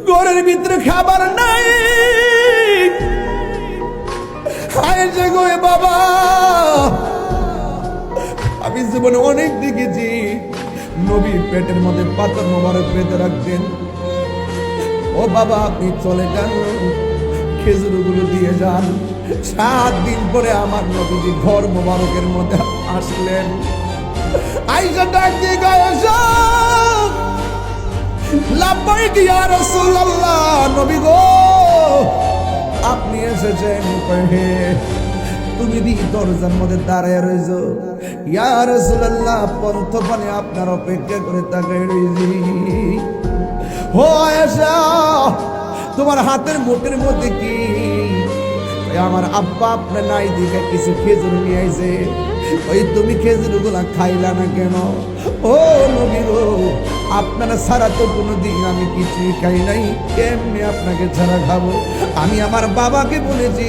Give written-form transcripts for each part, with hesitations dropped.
ঘরের ভিতরে খাবার নাই। হায় যে গো বাবা, আমি জীবনে অনেক দেখেছি নবী পেটের মধ্যে পাথর মোবারক বেঁধে রাখতেন। ও বাবা আপনি চলে যান, খেজুরগুলো দিয়ে যান। 7 দিন পরে আমার নবীজি ঘর মোবারকের মধ্যে আসলেন। আয়েশা ডাক দিয়ে গায়েশা, লাব্বাইক ইয়া রাসূলুল্লাহ, নবী গো আপনি এসেছেন। হে তুমি দি দরজার মধ্যে দাঁড়ায় রয়েছো। ইয়া রাসূলুল্লাহ পন্থপানে আপনার অপেক্ষা করে তাকায় রয়েছি। ও আয়েশা তোমার হাতের মুঠের মধ্যে কি? আমার আব্বা আপনার নাই দিকে কিছু খেজুর নিয়ে আইছে, ওই তুমি খেজুর গুলা খাইলা না কেন? ও নবী গো আপনারা ছাড়া তো কোনোদিন আমি কিছুই খাই নাই, কেমনি আপনাকে ছাড়া খাবো? আমি আমার বাবাকে বলেছি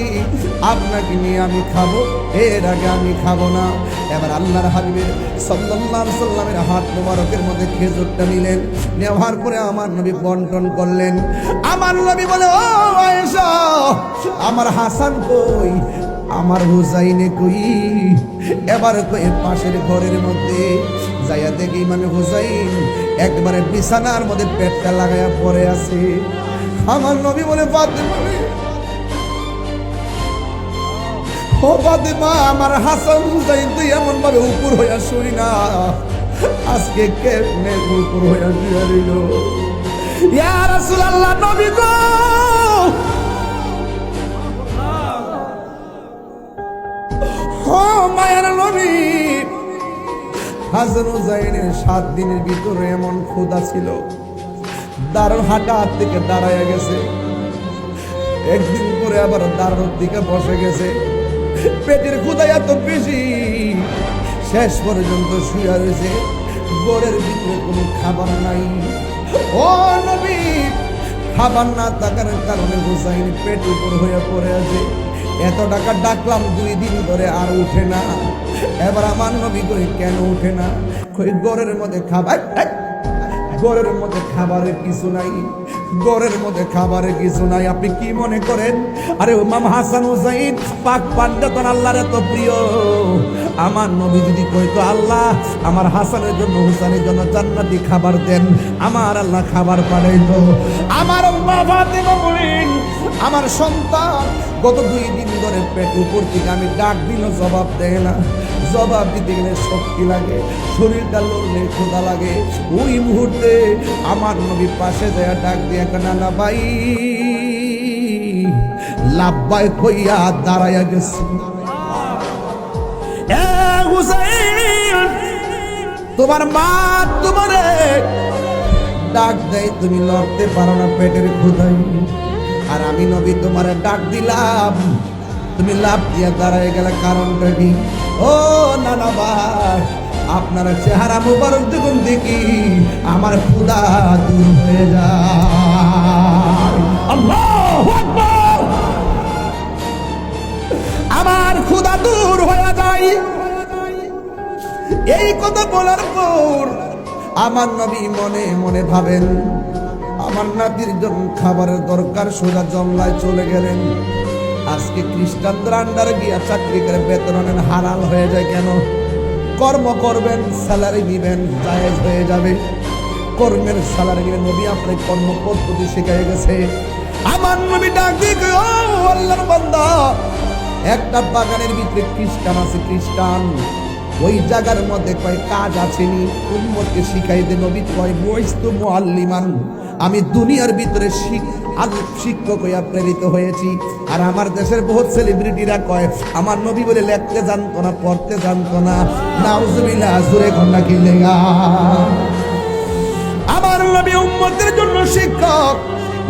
আপনাকে নিয়ে আমি খাবো, এর আগে আমি খাবো না। এবার আল্লাহর হাবিবের সাল্লাল্লাহু আলাইহি সাল্লামের হাত মোবারকের মধ্যে খেজুরটা নিলেন, নেওয়ার পরে আমার নবী বন্টন করলেন। আমার নবী বলে, ও আয়েশা আমার হাসান কই, আমার হুসাইনে কই? এবার কই পাশের ঘরের মধ্যে যাইয়া দেখি মানে হুসাইন একবারে বিছানার মধ্যে পেটটা লাগাইয়া পড়ে আছে। আমার নবী বলে, ফাতেমা ও ফাতেমা, আমার হাসান হুসাইন তুই এমন ভাবে উপর হইয়া শুই না, আজকে কেমনে উপর হইয়া শুয়ে রইল? ইয়া রাসূলুল্লাহ নবী গো ও মায়ের নবী, হাসান হুসাইনের 7 দিনের ভিতরে এমন ক্ষুধা ছিল, দাঁড়ার হাঁটা থেকে দাঁড়ায় গেছে। একদিন পরে আবার দাঁড়ানোর দিকে বসে গেছে। পেটের ক্ষুধা এত বেশি, শেষ পর্যন্ত শুয়ে রয়েছে। ঘরের ভিতরে কোনো খাবার নাই। ও নবী, খাবার না থাকার কারণে হুসাইন পেট উপর হয়ে পড়ে আছে। এত টাকা ডাকলাম 2 দিন ধরে আর উঠে না। এবার আমার নবী কই কেন উঠে না? কই ঘরের মধ্যে খাবার, ঘরের মধ্যে খাবারের কিছু নাই, ঘরের মধ্যে খাবারের কিছু নাই। আপনি কি মনে করেন? আরে ইমাম হাসান হুসাইন পাক পান্ডাতন আল্লাহর এত প্রিয়, আমার নবী যদি কইতো আল্লাহ আমার হাসানের জন্য হুসাইনের জন্য জান্নাতি খাবার দেন, আমার আল্লাহ খাবার পাঠাইতো। আমার মা ফাতেমা বলেন, আমার সন্তান গত 2 দিন ধরে পেট উপর থেকে আমি ডাক দিলেও জবাব দেয় না। জবাব দিতে গেলে শক্তি লাগে, শরীরটা লড়লে ক্ষুধা লাগে। ওই মুহূর্তে আমার নবী পাশে যায় ডাক দিয়ে কানা ভাই লাব্বাই কইয়া দাঁড়াইয়া গেছে। এ হুসাইন তোমার মা তোমারে ডাক দেয়, তুমি লড়তে পারো না পেটের ক্ষুধায়, আর আমি নবী তোমারে ডাক দিলাম, তুমি লাভ দিয়া দাঁড়ায় গেলে কারণটা কি? ও নানা ভাই আপনার চেহারা মুবারক দেখুন দেখি আমার ক্ষুধা দূর হয়ে যায়। আল্লাহু আকবার, আমার ক্ষুধা দূর হয়ে যায়। এই কথা বলার পর আমার নবী মনে মনে ভাবেন আমার নাতির জন্য খাবারের দরকার, সোজা জঙ্গলায় চলে গেলেন। আজকে খ্রিস্টানদের আন্ডারে গিয়া চাকরি করে বেতন নেন, হালাল হয়ে যায় কেন? কর্ম করবেন, স্যালারি দিবেন, জায়েজ হয়ে যাবে। কর্মের স্যালারি দিবেন, নবী আপনার কর্ম পদ্ধতি শিখিয়ে গেছে। আমার নবী ডাক দিয়ে ও আল্লাহর বান্দা, একটা বাগানের ভিতরে খ্রিস্টান আছে, খ্রিস্টান ওই জায়গার মধ্যে কয় কাজ আসেনি, উম্মতকে শিখাইতে। নবী কয় বইস্তু মুআল্লিমান, আমি দুনিয়ার ভিতরে শিক্ষক হইয়া প্রেরিত হয়েছি। আর আমার দেশের বহুত সেলিব্রিটিরা কয় আমার নবী বলে লিখতে জানতো না, পড়তে জানতো না। নাউজুবিল্লাহ, জোরে কন্যা কি লেগা। আমার নবী উম্মতের জন্য শিক্ষক।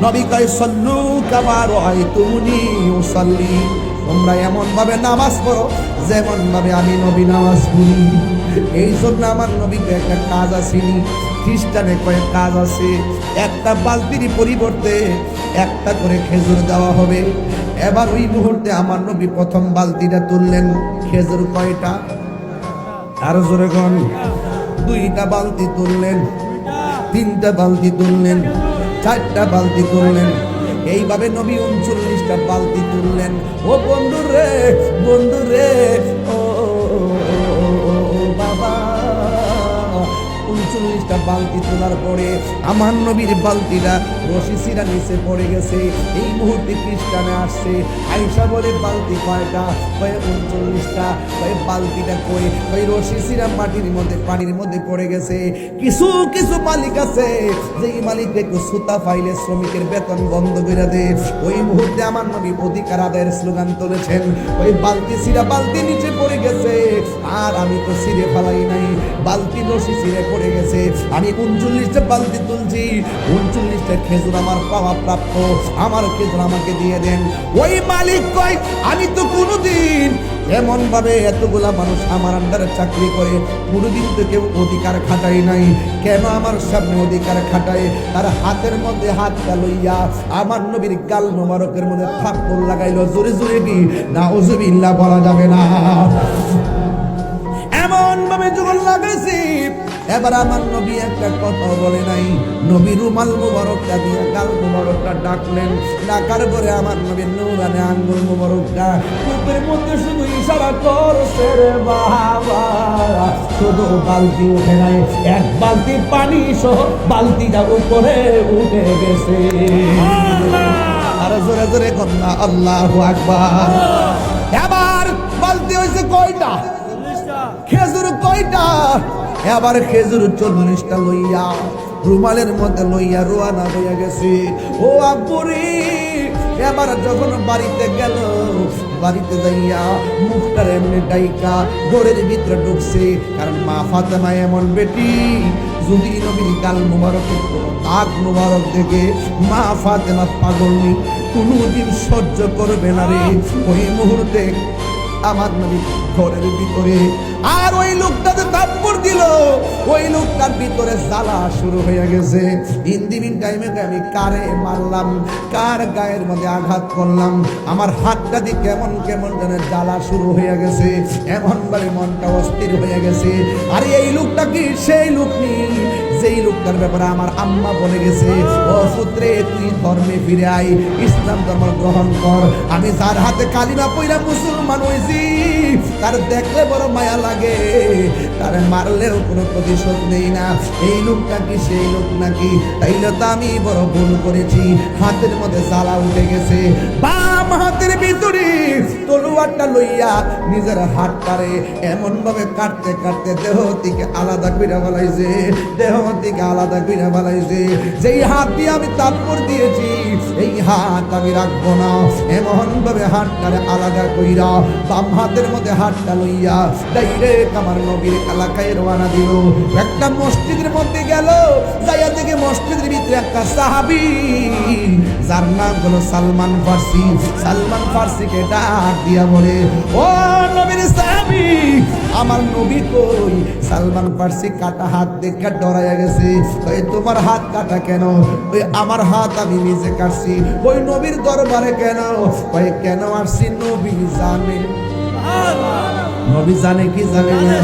নবী কয় সাল্লু কামা রাআইতুমুনি উসাল্লি, তোমরা এমন ভাবে নামাজ পড়ো যেমন ভাবে আমি নবী নামাজ পড়ি। এই জন্য আমার নবীকে একটা কাজ আসেনি, খ্রিস্টানে কয়েক কাজ আছে। একটা বালতির পরিবর্তে একটা করে খেজুর দেওয়া হবে। এবার ওই মুহূর্তে আমার নবী প্রথম বালতিটা তুললেন। খেজুর কয়টা? আরো জোরে কোন? 2টা বালতি তুললেন, 3টা বালতি তুললেন, 4টা বালতি করলেন। এইভাবে নবী 39টা বালতি তুললেন। ও বন্ধুরে, বন্ধুরে, ও বাবা, 39টা বালতি তোলার পরে আমার নবীর বালতিটা রশি ছিঁড়া নিচে পড়ে গেছে। এই মুহূর্তে খ্রিস্টানে আসছে, আয়েশা বলে বালতি কয়টা? কয়ে 39টা। কয়ে বালতিটা কই? কই রশি ছিঁড়া মাটির মধ্যে, পানির মধ্যে পড়ে গেছে। কিছু কিছু মালিক আছে যেই মালিক একটু সুতা পাইলে শ্রমিকের বেতন বন্ধ করে দেয়। ওই মুহূর্তে আমার নবী অধিকার আদায়ের স্লোগান তুলেছেন। ওই বালতি ছিঁড়া বালতি নিচে পড়ে গেছে, আর আমি তো ছিঁড়ে ফেলাই নাই, বালতি রশি ছিঁড়ে পড়ে গেছে। আমি 39টা বালতি তুলছি, 39টা খেজুর আমার পাওয়া প্রাপ্য, আমার খেজুর আমাকে দিয়ে দেন। ওই মালিক কয়, আমি তো কোনোদিন এমন ভাবে এতগুলা মানুষ আমার আন্ডারে চাকরি করে কোনোদিন তো কেউ অধিকার খাটাই নাই, কেন আমার সামনে অধিকার খাটায়? তার হাতের মধ্যে হাতটা লইয়া আমার নবীর গাল মোবারকের মধ্যে থাপ্পড় লাগাইলো। জোরে জোরে কি নাউজুবিল্লাহ বলা যাবে না? এমন ভাবে যখন লাগাইছি, এবার আমার নবী একটা কথা বলে নাই। নবী রুমাল মুবারকটা দিয়ে গাল মুবারকটা ডাকলেন। ডাকার পরে আমার নবীর নূরানি আঙ্গুল মুবারকটা বুকের মধ্যে শুধু ইশারা করছে রে বাবা। শুধু বালতি উঠে নাই, এক বালতি পানি সহ বালতিটা উপরে উঠে গেছে। আর জোরে জোরে কন্যা আল্লাহু আকবার। এবার বালতি হয়েছে কয়টা? খেজুর কয়টা? এবার খেজুর 40টা লইয়া রুমালের মধ্যে লইয়া রোয়ানা হইয়া গেছে। ও আব্বুরি, এবার যখন বাড়িতে গেল, বাড়িতে যাইয়া মুখটার এমনি ডাইকা ঘরের ভিতরে ঢুকছে। কারণ মা ফাতেমা এমন বেটি, যদি নবীর গাল মুবারকের দাগ মুবারক দেখে মা ফাতেমা পাগল নেই, কোনোদিন সহ্য করবে না রে। ওই মুহূর্তে আমার নবী ঘরের ভিতরে, আর ওই লোকটাতে থাপ্পড় দিল, ওই লোকটার ভিতরে জ্বালা শুরু হয়ে গেছে। ইন টাইমে আমি কারে মারলাম, কার গায়ের মধ্যে আঘাত করলাম, আমার হাতটা দিয়ে কেমন কেমন যেন জ্বালা শুরু হয়ে গেছে। এমন ভাবে মনটা অস্থির হয়ে গেছে। আর এই লোকটা কি সেই লোক নেই যেই লোকটার ব্যাপারে আমার আম্মা বলে গেছে, ও পুত্রে তুই ধর্মে ফিরে আয়, ইসলাম ধর্ম গ্রহণ কর। আমি যার হাতে কালিমা পইরা মুসলমান হয়েছি, তার দেখলে বড় মায়া লাগে, তার মারলেও কোনো প্রতিশোধ নেই না। এই লোকটা কি সেই লোক নাকি? তাইলে তো আমি বড় ভুল করেছি। হাতের মধ্যে জ্বালা উঠে গেছে। বাম হাতের ভিতরে তলোয়ারটা লইয়া নিজের হাতটারে এমন ভাবে কাটতে কাটতে দেহ থেকে আলাদা করে ফেলাইছে, দেহ থেকে আলাদা করে ফেলাইছে। যেই হাত দিয়ে আমি তাৎপর দিয়েছি, এই হাত আমি রাখবো না। এমন ভাবে হাতটারে আলাদা কইরা বাম হাতের মধ্যে হাতটা লইয়া ডাইরেক্ট আমার নবীর এলাকায় রওনা দিল। একটা মসজিদের মধ্যে গেল, যাইয়া থেকে মসজিদের ভিতরে একটা সাহাবী, যার নাম হলো সালমান ফার্সি। সালমান ফার্সিকে ডাক দিয়া বলে, ও নবীর সাহাবী, আমার নবী কই? সালমান ফার্সি কাটা হাত দেখে ডরাইয়া গেছে। ওই তোমার হাত কাটা কেন? ওই আমার হাত আমি নিজে কাটছি। ওই নবীর দরবারে কেন? ওই কেন আসছি? নবী জানে। নবী জানে কি জানে না?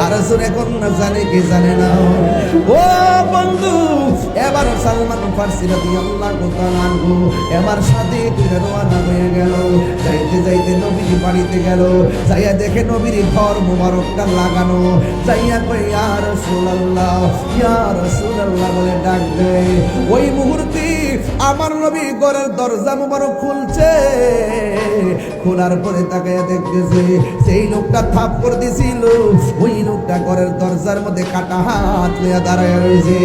আর এখন না জানে কি জানে না? ও বন্ধু, এবার সালমান ফার্সি রাদিয়াল্লাহু তাআলা আনহু এবার সাথে করে রওনা হয়ে গেল। যাইতে যাইতে নবীর বাড়িতে গেল, যাইয়া দেখে নবীর ঘর মোবারকটা লাগানো। যাইয়া কই ইয়া রাসূলুল্লাহ, ইয়া রাসূলুল্লাহ বলে ডাক দেয়। ওই মুহূর্তে আমার নবী ঘরের দরজা মোবারক খুলছে। খোলার পরে তাকাইয়া দেখতেছে সেই লোকটা থাপ্পড় দিছিল, ওই লোকটা ঘরের দরজার মধ্যে কাটা হাত লইয়া দাঁড়ায় রয়েছে।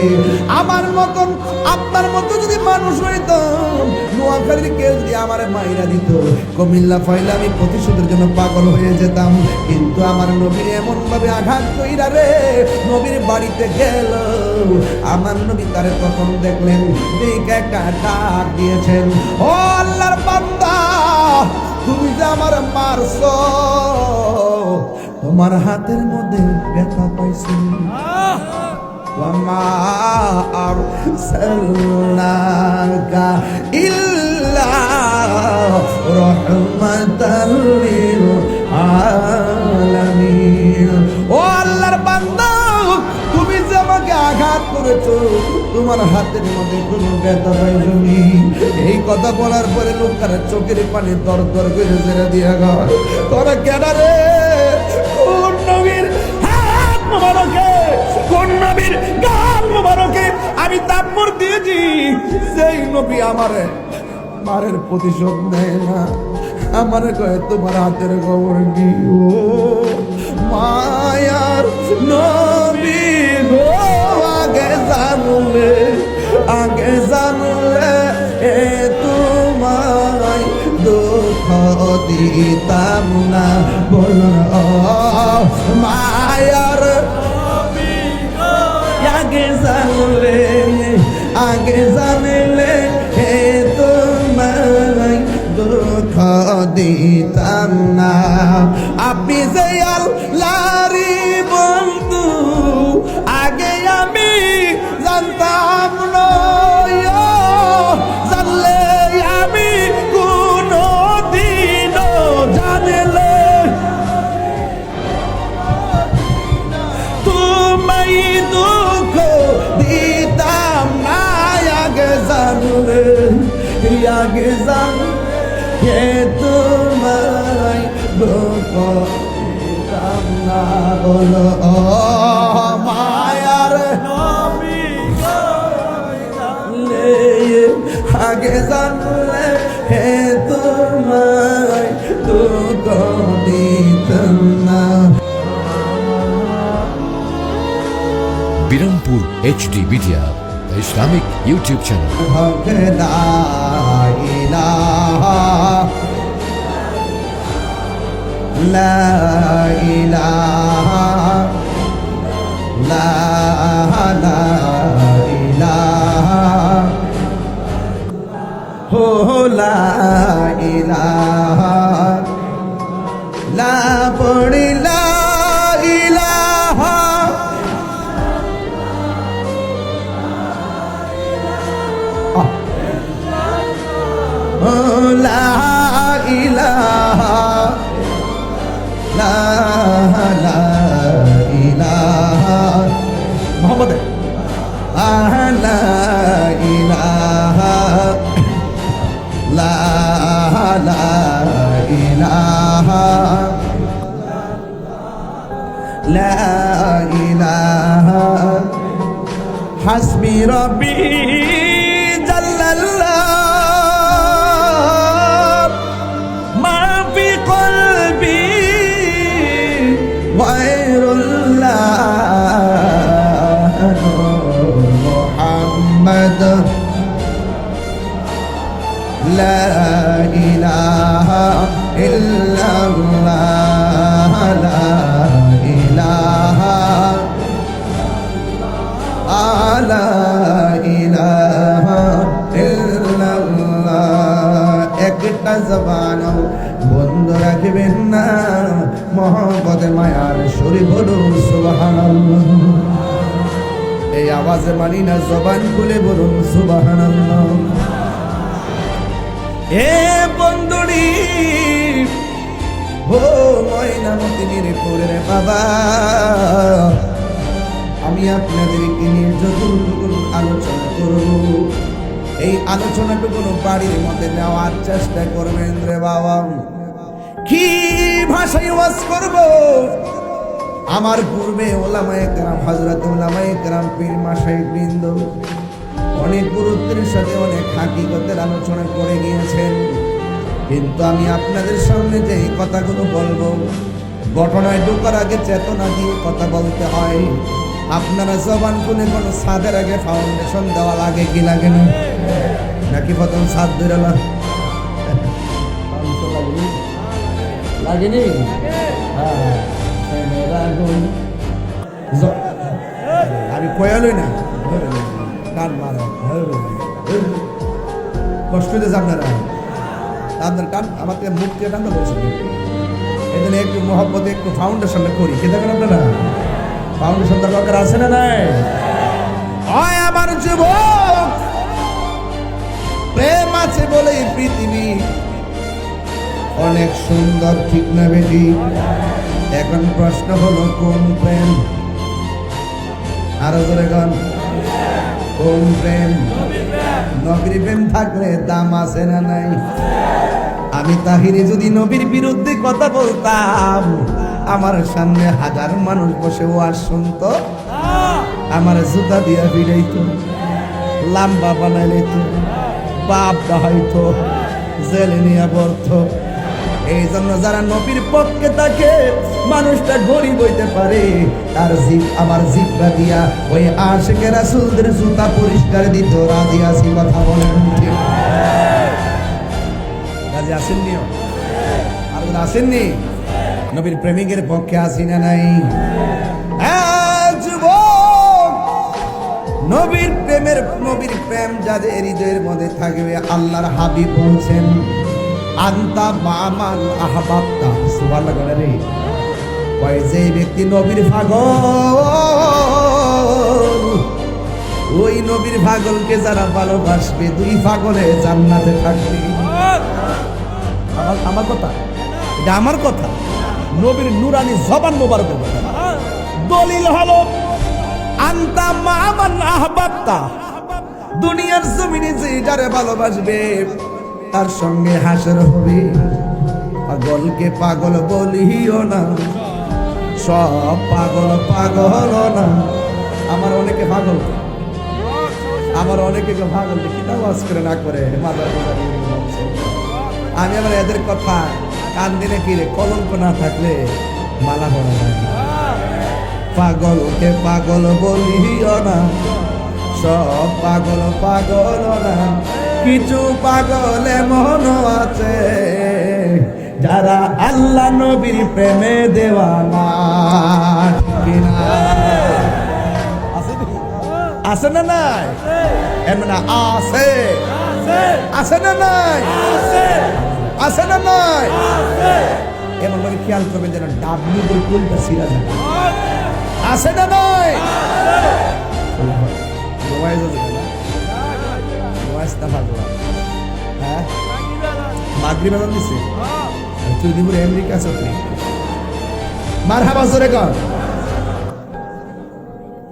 আমার মতন আপনার মতো যদি মানুষ হইতাম, নোয়াখালীর কেউ যদি আমার মাইরা দিত, কুমিল্লা ফাইলে আমি প্রতিশোধের জন্য পাগল হয়ে যেতাম। কিন্তু আমার নবীর এমন ভাবে আঘাত কইরা রে, নবীর বাড়িতে গেল। আমার নবী তারে প্রথম দেখলেন, দেখে একটা ডাক দিয়েছেন, ও আল্লাহর বান্দা, তুমি যে আমার মারছো, তোমার হাতের মধ্যে ব্যথা পাইছি। ওয়ামা আরসালনাকা ইল্লা রাহমাতাল লিল আলামিন। ও আল্লাহর বান্দা, তুমি যে আমাকে আঘাত করেছো, তুমি তোমার হাতের মধ্যে কোনো ব্যথা পাইনি। এই কথা বলার পরে লোকটার চোখের পানি দর দর করে ছেড়ে দিয়া গেল। তোরা কেন রে? কোন নবীর হাত মোবারকে, কোন নবীর গাল মোবারকে আমি তাপ্পর দিয়েছি, সেই নবী আমারে মারের প্রতিশোধ নেয় না। আমারে কয়ে তোমার হাতের খবর কি? ও মায়ার নবী গো, আগে জানলে, আগে জানলে এ তোমায় দুঃখ দিতাম না। বল মায়ার নবী গো, আগে জানলে, আগে জানলে এ তোমায় দুঃখ দিতাম না। আপনি যে আল্লাহরই বন্ধু, আগে আমি জানতাম না। জানলে আমি কোনদিনও জানলে তোমায় দুঃখ দিতাম না। আগে জানলে, আগে জানলে তোমায় দুঃখ দিতাম না। বলো মায়ার নবী গো, আগে জানলে হে তোমায় দুঃখ দিতাম না। Birampur HD media, Islamic YouTube channel. হক লা ইলাহা, লা ইলাহা, লা ইলাহা, হো লা ইলাহা, লা পড়ি লা ইলাহা, লা ইলাহা, লা ইলাহা মোহাম্মদ, লা ইলাহা, লা ইলাহা, লা ইলাহা, হাসবি রব্বি জাল্লাল্লাহ, মা ফি কলবি গায়রুল্লাহ মুহাম্মদ, লা ইলাহা ইল্লাল্লাহ, লা ইলাহা, লা ইলাহা ইল্লাল্লাহ। একটা জবানও বন্ধ রাখবেন না, মহব্বতে মায়ার সুরে বলুন সুবহানাল্লাহ। এই আওয়াজে মানি না, জবান খুলে বলুন সুবহানাল্লাহ। এ বন্ধুরি ও ময়নামতি মিরপুরের বাবা, আমি আপনাদেরকে নিয়ে যতটুকু আলোচনা করব, এই আলোচনাটুকু বাড়ির মধ্যে নেওয়ার চেষ্টা করবেন রে বাবা। কি ভাষায় ওয়াজ করব? আমার পূর্বে ওলামায়ে কেরাম, হযরত ওলামায়ে কেরাম, পীর মাশায়েখ বৃন্দ অনেক গুরুত্বের সাথে অনেক হাকিকতের আলোচনা করে গিয়েছেন, কিন্তু আমি আপনাদের সামনে যে কথাগুলো বলবো, ঘটনায় ঢোকার আগে চেতনা দিয়ে কথা বলতে হয়। আপনারা জবান খুলে কোনো ছাদের আগে ফাউন্ডেশন দেওয়া লাগে কি লাগে না? নাকি প্রথম ছাদ ধরে লাগেনি? আমি কয়ালই না, কান মারা কষ্ট হইতেছে আপনারা, আপনার কান আমার মুখ দিয়ে টানতে বলছেন। এই জন্য একটু মহব্বতে একটু ফাউন্ডেশনটা করি, কে দেখেন আপনারা? ফাউন্ডেশন দরকার আছে না নাই? হয় আমার যুবক, প্রেম আছে বলেই পৃথিবী অনেক সুন্দর, ঠিক না বেটি? এখন প্রশ্ন হলো কোন প্রেম? আরো জোরে গান। কোন প্রেম? নবীর প্রেম থাকলে দাম আছে না নাই? আমি তাহিরি যদি নবীর বিরুদ্ধে কথা বলতাম, আমার সামনে হাজার মানুষ বসে ওয়াজ শুনতো, আমার জুতা দিয়া ভিড়াইতো, লাম্বা বানাইতো, বাপ দাহাইতো, জেলে নিয়ে বর্ত। এই জন্য যারা নবীর পক্ষে থাকে, মানুষটা গরিব হইতে পারে, তার জিভ আমার জিভা দিয়া ওই আশিকে রাসূলদের জুতা পরিষ্কার দিত। রাজি আছি? কথা বলেন ঠিক? রাজি আসেননি? আর আসেননি? নবীর প্রেমিকের পক্ষে আসি না নাই? যুবক, নবীর প্রেম যাদের হৃদয়ের মধ্যে থাকবে, আল্লাহর হাবিব বলছেন আনতা মামান আহবাবতা। সুবহানাল্লাহ বলে রে। কয় যে ব্যক্তি নবীর পাগল, ওই নবীর পাগলকে যারা ভালোবাসবে, দুই পাগলে জান্নাতে থাকবে। আমার কথা, এটা আমার কথা, নবীর নুরানি জবান মোবারকের কথা। দলিল হলো আনতা মামান আহবাবতা। দুনিয়ার জমিনে যে যারা ভালোবাসবে, তার সঙ্গে হাসর হবে। পাগলকে পাগল বলিও না, সব পাগল পাগল না। আমার অনেকে পাগল, আমার অনেকে পাগল দেখি না, ওয়াজ করে না করে মাদার বাজার। আমি আবার এদের কথা কান দিলে কি রে, কলঙ্ক না থাকলে মালা পড়া যায় না। পাগলকে পাগল বলিও না, সব পাগল পাগল না। কিছু পাগল এমন আছে যারা আল্লাহ নবীর প্রেমে দেওয়ানা। আছে না নাই? এমন আছে, আছে না নাই? আছে না নাই? এমন ভাবে খেয়াল করবেন যেন ডাবলুদের কুলটা ছিঁড়া যায়। আছে না নাই?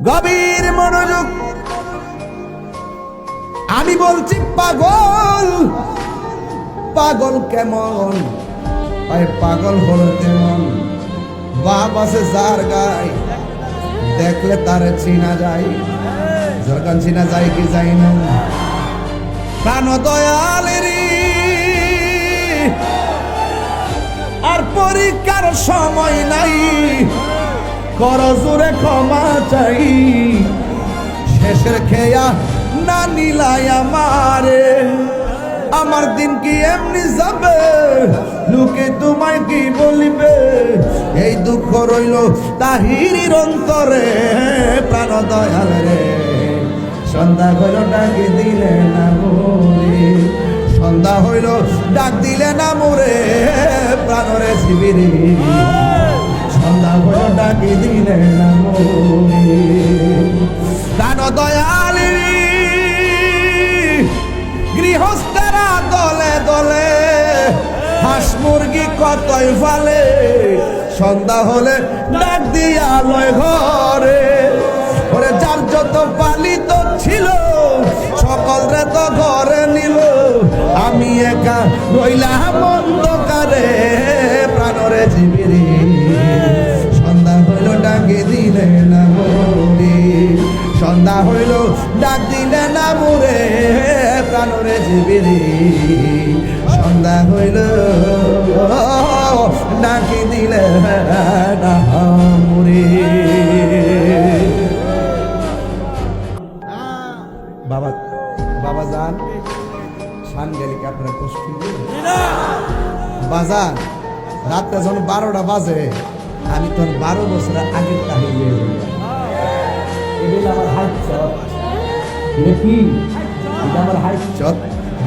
গভীর মনোযোগ। আমি বলছি পাগল, পাগল কেমন? পাগল হলো তেমন, বাপ আছে যার গায়, দেখলে তারে চিনা যায়। যখন চিনা যায় কি যায় না? প্রাণ দয়ালেরই আর পরীক্ষার সময় নাই, কর জোরে ক্ষমা চাই। শেষের খেয়া না নিলাই আমারে, আমার দিন কি এমনি যাবে? লোকে তোমায় কি বলিবে? এই দুঃখ রইল তাহিরির অন্তরে। প্রাণ দয়াল রে, সন্ধ্যা হইল ডাকি দিলে না মোরে, সন্ধ্যা হইল ডাক দিলে না মোরে। প্রাণরে শিবিরে সন্ধ্যা হইল ডাকি দিলে না মোরে। প্রাণ দয়াল গৃহস্থেরা দলে দলে, হাঁস মুরগি কতই ফালে, সন্ধ্যা হলে ডাক দিয়া লয় ঘরে। ওরে যার যত পালিত ছিল, সকল রে তো ঘরে নিল, আমি একা রইলাম অন্ধকারে। প্রাণরে জীবিরে সন্ধ্যা হইল ডাকে দিলে না মোরে, সন্ধ্যা হইল ডাক দিলে না মোরে। প্রাণরে জীবিরে সন্ধ্যা হইল ডাকি দিলে না মোরে। বাবা বাবা যান শান গেলে কি আপনারা কষ্ট? বাজান রাত্রে যখন 12টা বাজে, আমি তখন 12 বছর আগের তাহির হয়ে যাই। এগুলো আমার হাইট চট, কি আমার হাইট চট।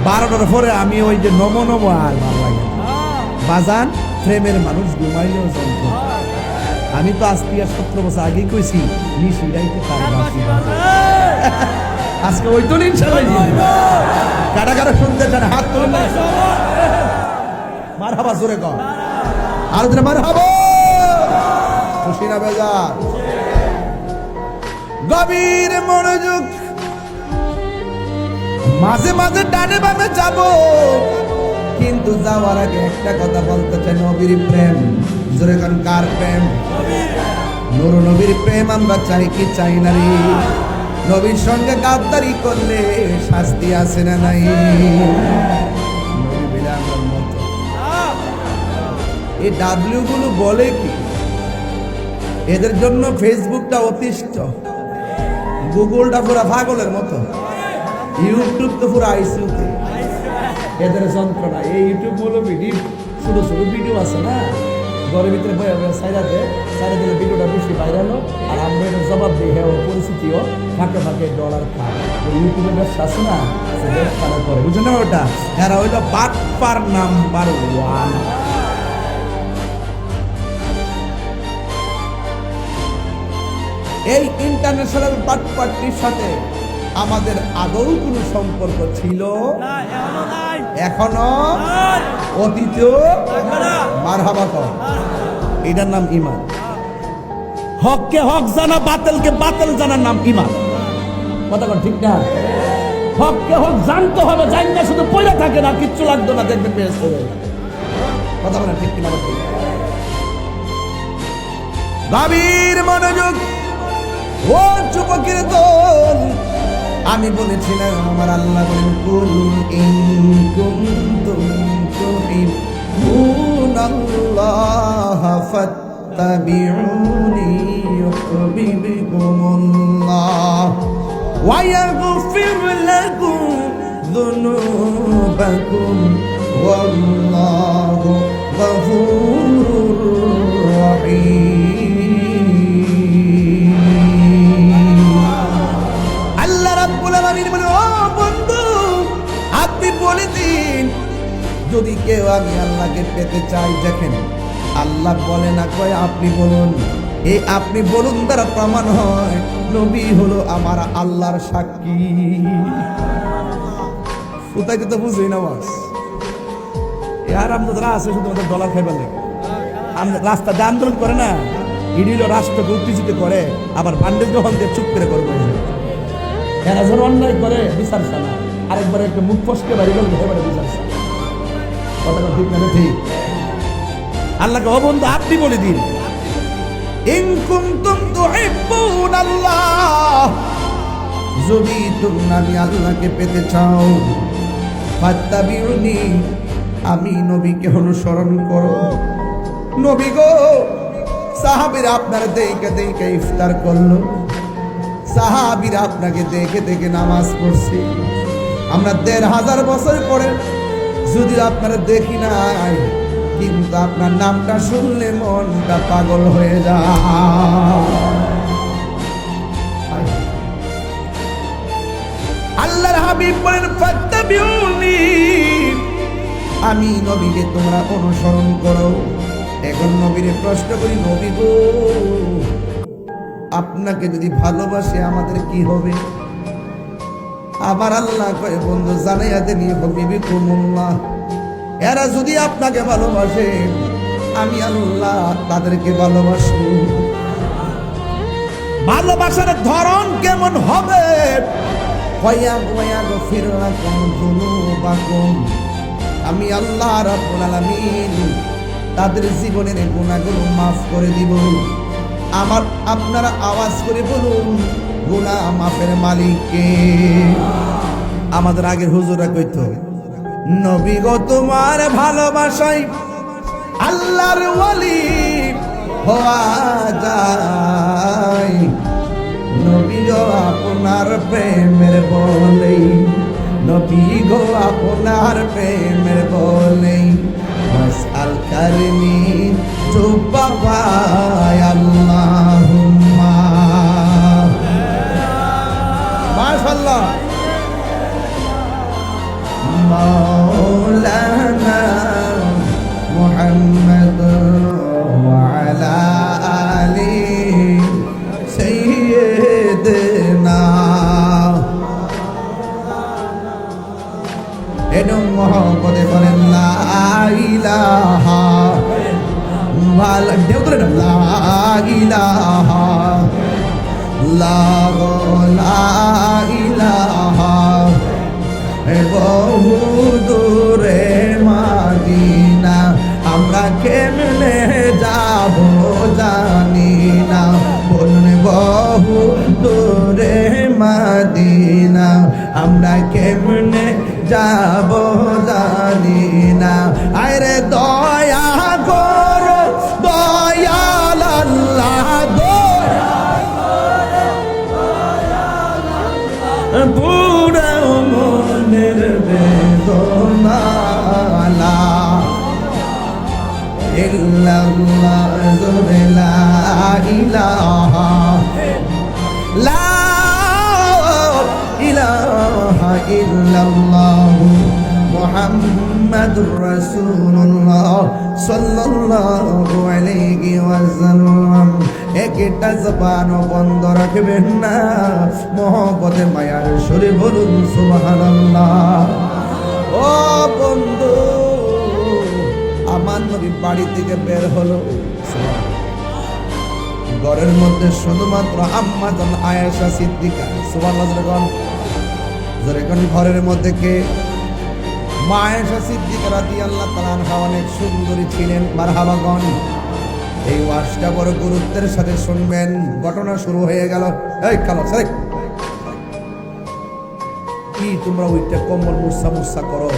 12টার পরে আমি ওই যে নম নম আর ভালো লাগে বাজান। প্রেমের মানুষ ঘুমাইলেও যন্ত্র। আমি তো আজ থেকে 17 বছর আগেই কইছি, নিশিরাইতে তার বাসি বাজে। আজকে ওই তো ইনশাআল্লাহ কারা কারা শুনতে চান হাত তুলুন। মারহাবা জোরে কর, আর জোরে মারহাবা। খুশি না বেজার? গভীর মনোযোগ। মাঝে মাঝে ডানে বামে যাব, কিন্তু যাওয়ার আগে একটা কথা বলতে চাই, নবীর প্রেম। জোরে কান, কার প্রেম? নূর নবীর প্রেম আমরা চাই কি চাই না রে? নবীর সঙ্গে গাদ্দারি করলে শাস্তি আছে না নাই? নবী বলে আমরা মতো। এই ডাব্লিউ গুলো বলে কি? এদের জন্য ফেসবুকটা অতিষ্ঠ, গুগলটা পুরো পাগলের মতো, ইউটিউব তো পুরো আইসিউতে। এদের যন্ত্রণা। এই ইউটিউব হলো ভিডিও, ছোট ছোট ভিডিও আছে না, ঘরের ভিতরে সাইডা দিলে ভিডিওটা বেশি ভাইরাল, আর আমরা এটা জবাব দিই, হ্যাঁ পরিস্থিতিও ফাঁকে ফাঁকে ডলার খায়। ইউটিউবের ব্যবসা আছে না, সে ব্যবসাটা করে, বুঝলেন না? ওটা এরা ওইটা বাটপার নাম্বার 1। এই ইন্টারন্যাশনাল বাটপার্টির সাথে আমাদের আদৌ কোনো সম্পর্ক ছিল? এখনো, অতীতেও। মারহাবা কর। এটার নাম ঈমান। হককে হক জানা, বাতিলকে বাতিল জানার নাম ঈমান। কথা কর ঠিক না? হককে হক জানতে হবে, জানি না শুধু পয়লা থাকে না, কিচ্ছু লাগতো না, দেখবেন বেহেশত হয়ে যাবে। কথা বলেন ঠিক কিনা? গভীর মনোযোগ। ও যুবকের দল, আমি বলেছিলাম আমার আল্লাহ বলেন, কুল ইন কুনতুম তুহিব্বুনাল্লাহ ফাত্তাবিউনি ইউহিব্বুকুমুল্লাহ ওয়া ইয়াগফির লাকুম যুনুবাকুম ওয়াল্লাহু গফুরুর রহিম। বলে দিন, যদি কেউ আমি আল্লাহকে পেতে চাই, দেখেন আল্লাহ বলে না, কয় আপনি বলুন। এই আপনি বলুন দ্বারা প্রমাণ হয় নবী হলো আমার আল্লাহর সাক্ষী। কোথায় তো বুঝি না বাস। আর আপনারা আছে শুধুমাত্র ডলার খাইবার লেগে রাস্তাতে আন্দোলন করে না, ইডিল রাষ্ট্রকে উত্তেজিত করে, আবার বান্ডেল যখন দিয়ে চুপ করে করবে। এরা যখন অন্যায় করে বিচার চালা, আরেকবার একটা মুখ ফসকে বাড়ি গেল, এবারে বিচার চালা। কথাটা ঠিক না? ঠিক। আল্লাহকে ও বন্ধু আপনি বলে দিন, ইন কুনতুম তুহিব্বুনাল্লাহ, যদি তোমরা আমি আল্লাহকে পেতে চাও, ফাত্তাবিউনি, আমি নবীকে অনুসরণ করো। নবী গো, সাহাবীরা আপনারা দেখে দেখে ইফতার করলো, সাহাবীরা আপনাকে দেখে দেখে নামাজ পড়ছে। আমরা ১৫০০ বছর পরে যদি আপনারা দেখি নাই, কিন্তু আপনার নামটা শুনলে মনটা পাগল হয়ে যায়। আল্লাহর হাবিব বলেন, ফাত্তাবিউনি, আমি নবীকে তোমরা অনুসরণ করো। এখন নবীরে প্রশ্ন করি, নবী গো, আপনাকে যদি ভালোবাসে আমাদের কি হবে? আবার আল্লাহ কয়, বন্ধু জানাইয়া দেনি ইউহিব্বুকুমুল্লাহ, এরা যদি আপনাকে ভালোবাসে, আমি আল্লাহ তাদেরকে ভালোবাসবো। ভালোবাসার ধরন কেমন হবে? ওয়ায়াগফির লাকুম যুনুবাকুম, আমি আল্লাহ রাব্বুল আলামিন তাদের জীবনের গুনাহগুলো মাফ করে দিব। আমার আপনারা আওয়াজ করে বলুন, গুনাহ মাফের মালিক কে? আমাদের আগের হুজুররা কইতো, নবী গো তোমার ভালোবাসায় আল্লাহর ওয়ালি হওয়া যায়। নবী গো আপনার প্রেমের বলেই, নবী গো আপনার প্রেমের বলেই, মাসআল করনি চুপায় আল্লাহুম্মা। মাশাআল্লাহ। মাওলানা মুহাম্মদ ওয়া আলা আলি সাইয়্যিদিনা, এনো মোহাম্মদে বলেন লা ইলাহা, ভালো দেও তো লা ইলাহা, লা ইলাহা বহু দূরে মাদিনা, আমরা কেমনে যাব জানি না। বলুন বহু দূরে মাদিনা, আমরা কেমনে যাব জানি না। আরে দয়া করো দয়াল আল্লাহ, বুড়া মনের বেদনা লা ইল্লাল্লাহ লা ইলাহা লা ইলাহা ইল্লাল্লাহ মুহাম্মাদুর রাসূলুল্লাহ সাল্লাল্লাহু আলাইহি ওয়াসাল্লাম। একটা জবান বন্ধ রাখবেন না, মহব্বতে মায়ার সুরে বলুন সুবহানাল্লাহ। ও বন্ধু, আমার নবী বাড়ি থেকে বের হলো, ঘরের মধ্যে শুধুমাত্র আম্মা জান আয়েশা সিদ্দিকা, সুবহানাল্লাহ যখন ঘরের মধ্যে কে? মা আয়েশা সিদ্দিকা রাদিয়াল্লাহু তাআলা আনহা অনেক সুন্দরী ছিলেন। মারহাবাগণ, এই ওয়াজটা বড় গুরুত্বের সাথে শুনবেন। ঘটনা শুরু হয়ে গেল। এই কালো সাইক কি তোমরা ওইটা কোমর মুসা মুসা করো?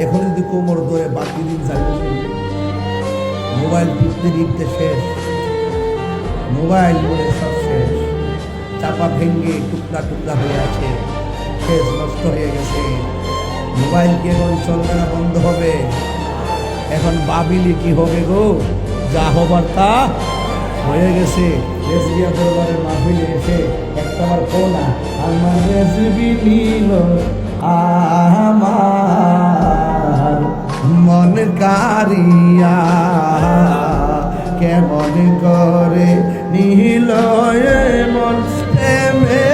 এখন যদি কোমর ধরে বাকি দিন যাইব, মোবাইল টিপতে টিপতে শেষ, মোবাইল বলে সব শেষ, চাপা ভেঙ্গে টুকরা টুকরা হয়ে আছে, শেষ নষ্ট হয়ে গেছে। মোবাইল কি এখন চলবে না, বন্ধ হবে? এখন বাবিলি কি হবে গো? যা হবার তা হয়ে গেছে। রেজবিয়া দরবারের মাহফিলে এসে একটাবার কোনা আমার রেজবি নীল আমার মন কারিয়া, কেমন করে নীল মন প্রেমে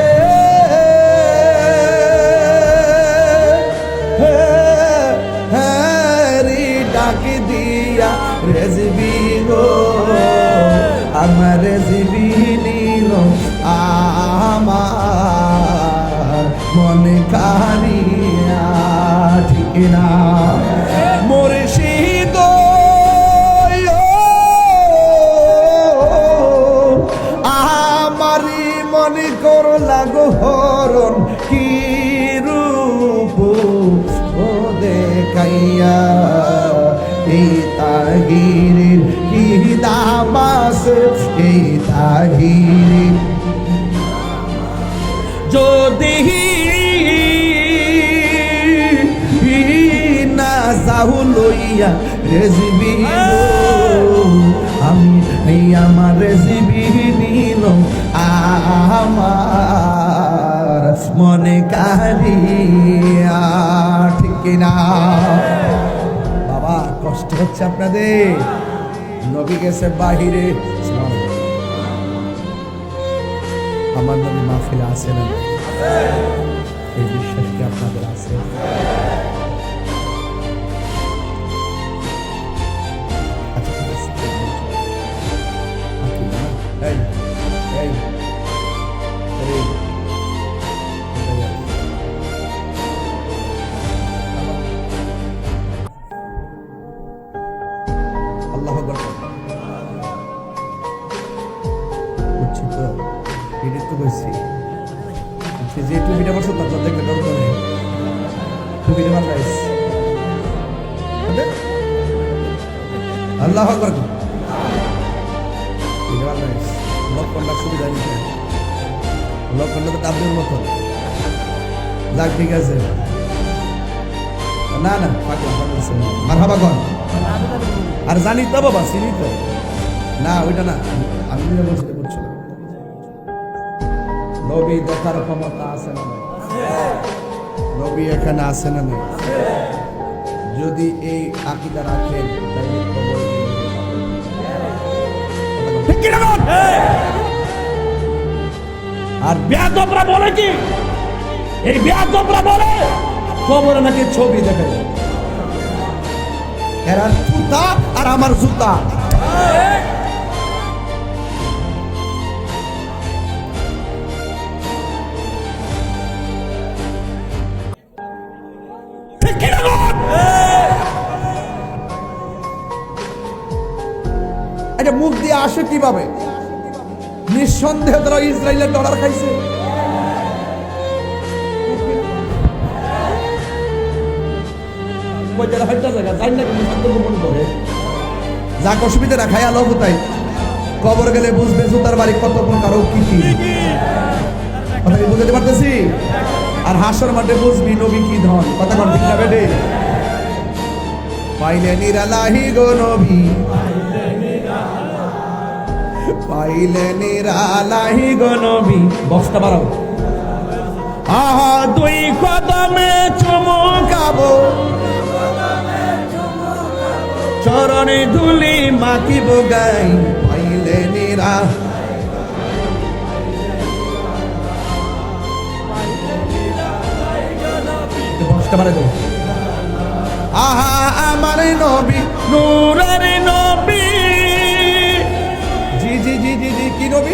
ডাকি দিয়া রেজবি গো, আমার রেজবি নীল আমার মন কারিয়া, ঠিক না মুর্শিদ আমারি মনে করো লাগো হরণ কি রূপ ও দেখাইয়া, এই তাহিরের কি দামাস, এই তাহিরের যদি না যাও লইয়া রেজবি আমি, এই আমার রেজবি নিল আমার মনে কারিয়া, ঠিক না বাবা? কষ্ট হচ্ছে আপনাদের? নবী গেছে বাহিরে, আমার নবী মাহফিলে আছে না? এই বিশ্বাস কি আপনাদের আছে? আচ্ছা ঠিক আছে, এই এই এই আল্লাহ আকবার বুঝছি তো, এটা তো বলছি যে টুপিটা বসত না, তোর দেখলে ডর করে টুপিটা বানাইস। আল্লাহ আকবার বানাইস। লক্ষণটা সুবিধা নিতে, লক্ষণটা তো ডাবের মতো। যাক ঠিক আছে, না না পাগলা পাগলা মারহাবা কর। আর জানি তো বাবা, চিনি তো না, ওইটা না, আমি বলছি বুঝছো না। নবী দেখার ক্ষমতা আছে না? নবী এখানে আছে না? নাই? যদি এই আকীদা রাখেন তাহলে কবর ঠিক কি না? আর বেয়াদবরা বলে কি, এই বেয়াদবরা বলে কবরে নাকি ছবি দেখায়, এরা জুতা আর আমার জুতা। এটা মুখ দিয়ে আসে কিভাবে? নিঃসন্দেহে তারা ইসরায়েলের ডলার খাইছে। যাক অসুবিধা না, খাই আলো কোথায় কবর গেলে বুঝবে জুতার বাড়ি কত প্রকার ও কি কি কথা কি বুঝতে পারতেছি। আর হাসর মাঠে বুঝবি নবী কি ধন, কথা কন ঠিক না বেটে? পাইলে নিরালাহি গো নবী, পাইলে নিরালাহি গো নবী। বক্সটা বাড়াও। আহা দুই কদমে চুমুকাবো, চরণে ধুলি মাখিব গাই, পাইলে নিরা। বক্সটা বাড়াই দেবো। আহা আমার নবী নূরের নবী, জি জি জি জি জি কি নবী?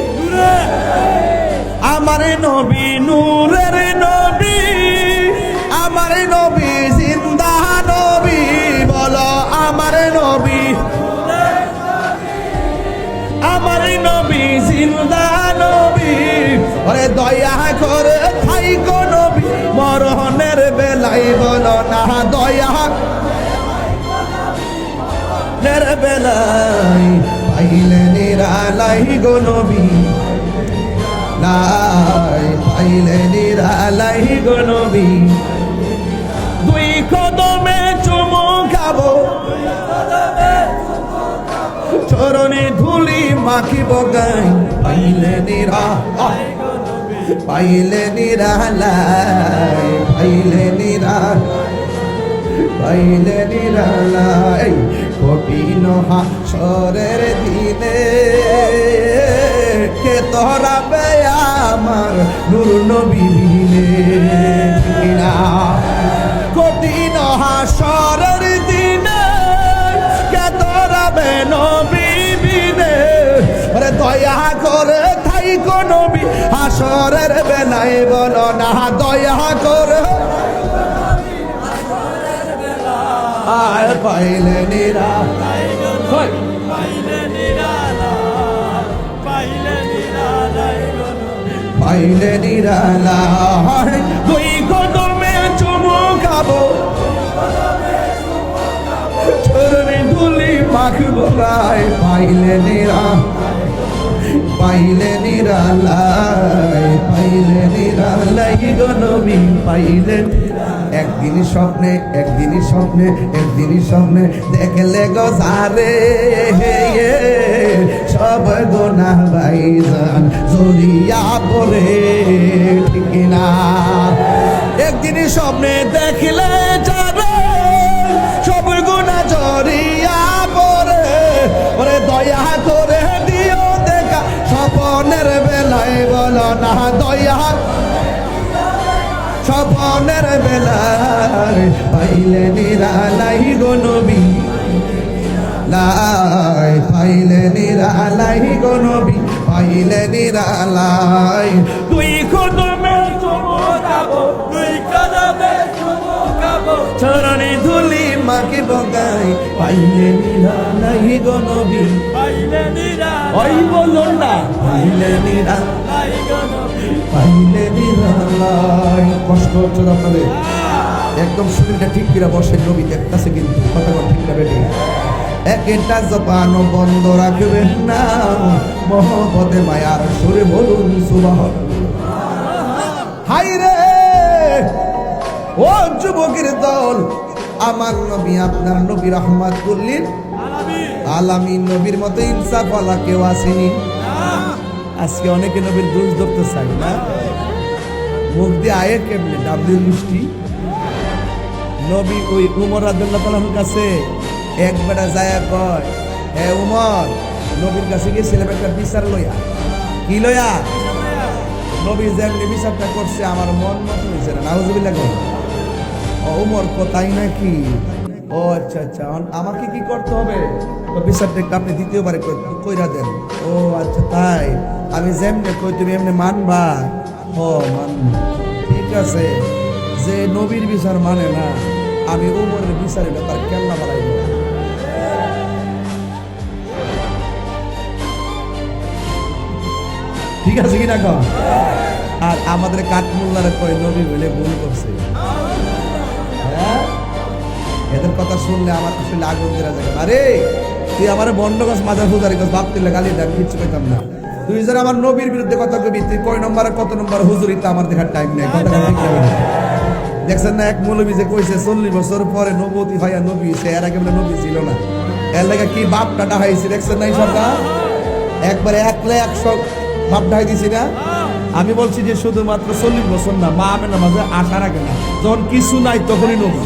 আমার নবী নূরের নবী, আমার নবী জিন্দা নবী, বলো আমার নবী, আমার নবী জিন্দা নবী। ওরে দয়া করে থাইকো নবী, মরণের বেলায় বলো না দয়া নের বেলায়, পাইলে নিরালাই গো নবী, লাই পাইলে নিরালাই গো নবী। দুই কদমে চুমুকাবো, চরণে ধুলি মাখিব গাই, পাইলে নিরা, পাইলে নিরালাই, পাইলে নিরা, পাইলে নিরালাই। কঠিন হাসরের দিনে কে তোরাবে আমার নূর নবী বিনে, কঠিন হাসরের দিনে কে তোরাবে নবী বিনে। আরে দয়া করে থাইকো নবী, হাসরের বেলায় বলো না দয়া করে, আর পাইলে নিরা, পাইলে নিরালাই, পাইলে নিরালাই। দুই কদমে চুমুকাবো, চরণে ধুলি মাখিব গাই, পাইলে নিরা, পাইলে নিরালাই, পাইলে নিরালাই গো নবী, পাইলে। একদিন স্বপ্নে, একদিন স্বপ্নে, একদিন স্বপ্নে দেখলে গো যারে, সব গোনা ভাইজান জড়িয়া পড়ে, ঠিক না? একদিন স্বপ্নে দেখলে যারে, সব গোনা জড়িয়া পড়ে। ওরে দয়া করে দিও দেখা, স্বপ্নের বেলায় বলো না দয়া, স্বপ্নের বেলায় পাইলে নিরালাই গো নবী, লাই পাইলে নিরালাই গো নবী, পাইলে নিরালাই। দুই কদমে চুমুকাবো, দুই কদমে চুমুকাবো, চরণে ধুলি মাখিব গাই, পাইলে নিরালাই গো নবী, পাইলে নিরালাই। ওই বলুন না পাইলে নিরালাই গো নবী, পাইলে নিরালাই। কষ্ট হচ্ছে আপনাদের, একদম শরীরটা ঠিক করে বসে, নবী দেখতেছে কিন্তু, কথা ঠিক না বেটে? একটা জবানও বন্ধ রাখবেন না, মহব্বতে মায়ার সুরে বলুন সুবহানাল্লাহ। হাই রে ও যুবকের দল, আমার নবী আপনার নবী রাহমাতুল লিল আলামিন, নবীর মতো ইনসাফ ওয়ালা কেউ আসেনি। আজকে অনেকে নবীর দোষ ধরতে চাই না, মুখ দিয়ে আয়ে কেমনে ডাবলিউ মিষ্টি। নবী ওই উমর রাদিয়াল্লাহু তাআলার কাছে একবারে যায় কয়, হে উমর, নবীর কাছে গিয়েছিলাম একটা বিচার লইয়া। কি লইয়া? নবী যেমনি বিচারটা করছে আমার মন মতো হয়েছে না, নাউজুবিল্লাহ। ও উমর কোথায় নাকি? ও আচ্ছা আচ্ছা, আমাকে কি করতে হবে? তো বিচারটা একটু আপনি দ্বিতীয়বারে কইরা দেন। ও আচ্ছা তাই, আমি যেমনি কই তুমি এমনি মানবা? ও মানব, ঠিক আছে। যে নবীর বিচার মানে না, আমি উমরের বিচার এটা তার কেল্লা বাড়াই দেব। ঠিক আছে কিনা কম? আর আমাদের কাঠমোল্লারা কয় নবী বলে ভুল করছে। হ্যাঁ, এদের কথা শুনলে আমার আসলে আগুন দেওয়া যায়। আরে তুই আমার বন্ড গাছ মাজার হুজারি গাছ ভাবতে গালি দেন, কিচ্ছু পেতাম না। তুই যারা আমার নবীর বিরুদ্ধে কথা কবি, তুই কয় নম্বরে কত নম্বর হুজুরি তা আমার দেখার টাইম নেই। কথা ঠিক না? দেখছেন না এক মৌলবী যে কইছে 40 বছর পরে নবতী ভাইয়া নবী, সে এর আগে বলে নবী ছিল না। এর লাগে কি বাপ টাটা হয়েছে, দেখছেন না? এই সরকার একবারে 100 বাপ ডাই দিছি না। আমি বলছি যে শুধুমাত্র 40 বছর না, মা আমেনার মাঝে আসার আগে না, যখন কিছু নাই তখনই নবী।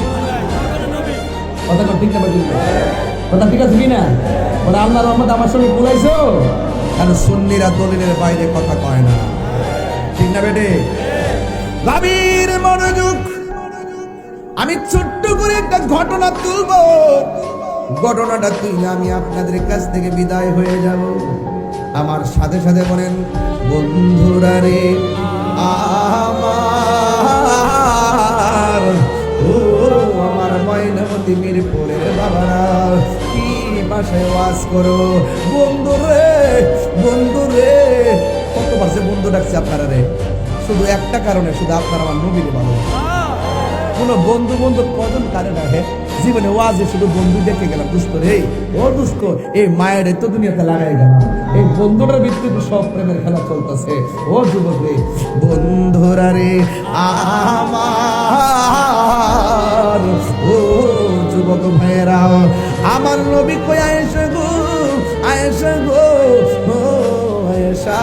কথা ঠিক না? কথা ঠিক আছে কিনা? বলে আল্লাহ রহমত আমার সঙ্গে বলাইছো, কারণ সুন্নিরা দলিলের বাইরে কথা কয় না। ঠিক না বেটে? গভীর মনোযোগ। আমি ছোট্ট করে একটা ঘটনা তুলব, ঘটনাটা তুই আমি আপনাদের কাছ থেকে বিদায় হয়ে যাব। আমার সাথে সাথে বলেন, বন্ধুরা রে আমার, ও আমার ময়নামতি মিরপুরের বাবারা, কি ভাষায় ওয়াজ করো। বন্ধু রে, বন্ধু রে, কতবার যে বন্ধু ডাকছে আপনারা রে, শুধু একটা কারণে, শুধু আপনার আমার নবীরে ভালো। কোন বন্ধু বন্ধু কজন কারে ডাকে? জীবনে ওয়াজে শুধু বন্ধু দেখে গেলাম। দুস্থ রে, ও দুস্থ, এই মায়ের তো দুনিয়াতে লাগাই গেলাম। এই বন্ধুটার ভিত্তিতে সব প্রেমের খেলা চলতেছে। ও যুবক রে, বন্ধুরা রে আমার, ও যুবক ভাইয়েরা, আমার নবী কই আয়েশা গো, আয়েশা গো, ও আয়েশা।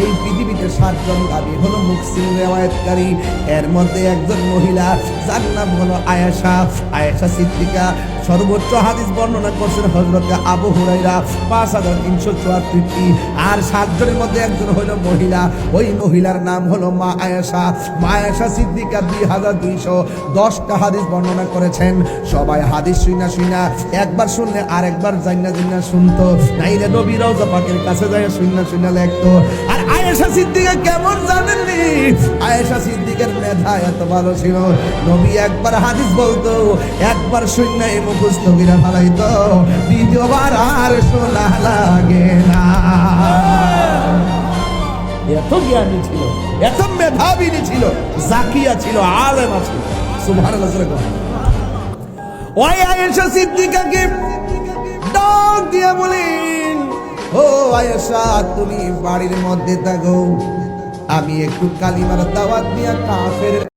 এই পৃথিবীতে 7 জন গাবি হলো মুখসিল রিওয়ায়াতকারী, এর মধ্যে একজন মহিলা যার নাম হলো আয়েশা। আয়েশা সিদ্দিকা সর্বোচ্চ হাদিস বর্ণনা করছেন হযরত আবু হুরায়রা 5374টি। আর 7 জনের মধ্যে একজন হলো মহিলা, ওই মহিলার নাম হলো মা আয়েশা। মা আয়েশা সিদ্দিকা 2210টা হাদিস বর্ণনা করেছেন। সবাই হাদিস শুনা শুনা একবার শুনলে আরেকবার জান্না জান্না শুনতো, নাইলে নবী রওজা পাকের কাছে যায় শুননা শুনা লাগতো। আর আয়েশা সিদ্দিকা কেমন জানেননি? আয়েশা সিদ্দিকার মেধা এত ভালো ছিল, নবী একবার হাদিস বলতো, একবার শুননা মুখস্থ করে ফেলাইতো, দ্বিতীয়বার আর শোনা লাগে না। এত জ্ঞানী ছিল, এত মেধাবী ছিল, জাকিয়া ছিল, আলেমা ছিল। সুবহানাল্লাহ। ওই আয়েশা সিদ্দিকাকে ডাক দিয়া বলেন, ও আয়েশা, তুমি বাড়ির মধ্যে থাকো, আমি একটু কালিমার দাওয়াত দিয়া কাফের